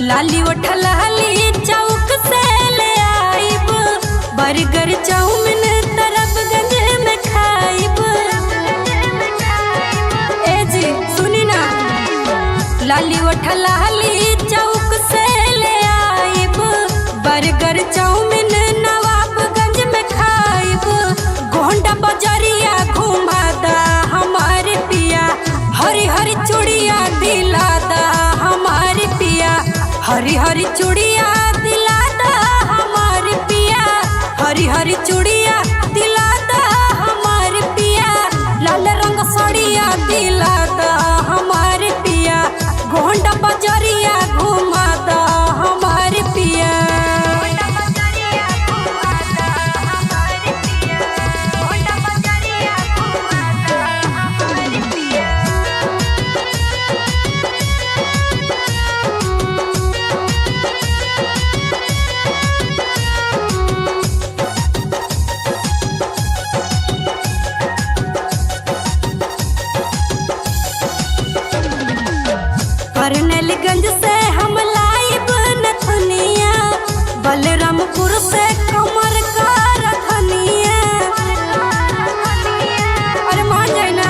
लाली उठलाली चौक से ले आइब, बर्गर चाउमीन तरबगंज में खाइब। ए जी सुनी ना, लाली उठलाली चौक से ले आइब, बर्गर चाउमीन नवाबगंज में खाइब। गोंडा बजरिया घुमादा हमारे पिया, हरी हरी चूड़िया दिलादा हमारे पिया, हरी हरी चूड़िया दिलादा हमारे पिया, हरी हरी चूड़िया दिलादा हमारे पिया। लाल रंग साड़िया दिलादा हमारे पिया, गोंडा बजरिया घुमादा हमारे पिया। करनेलगंज से हम लाइब नथुनिया, बलरामपुर से कमर का रखनिया। अरे मान जाए ना,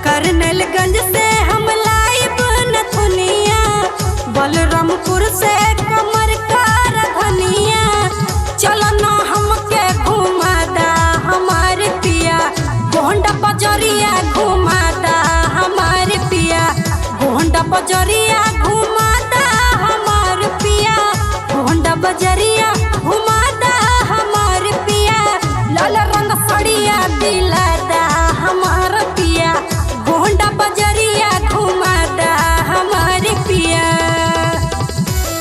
करनेलगंज से हम लाइब नथुनिया, बलरामपुर से कमर का रखनिया। चलो ना हमके घुमादा हमारे पिया, गोंडा बजरिया घुमादा हमारे पिया, गोंडा बजरिया घुमादा हमार पिया, गोंडा बजरिया घुमादा हमार पिया। लाल रंग साड़िया दिलादा हमार पिया, गोंडा बजरिया घुमादा हमार पिया।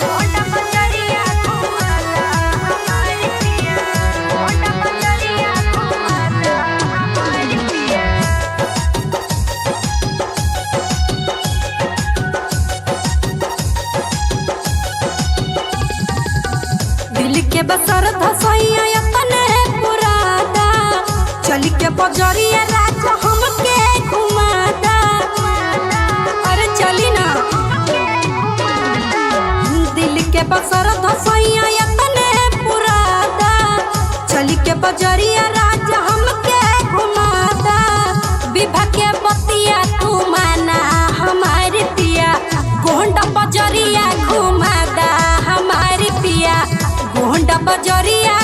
गोंडा बजरिया घुमादा हमार पिया, गोंडा बजरिया घुमादा हमार पिया। दिल के बसर धसैया अपने पुरादा, चल के बजरिया राजा हमके घुमादा। अरे चली ना, दिल के बसर धसैया अपने पुरादा, चल के बजरिया राजा हमके घुमादा। विभा के बतिया तू माना हमारे पिया, गोंडा बजरिया घुमादा हमारे पिया, गोंडा बजरिया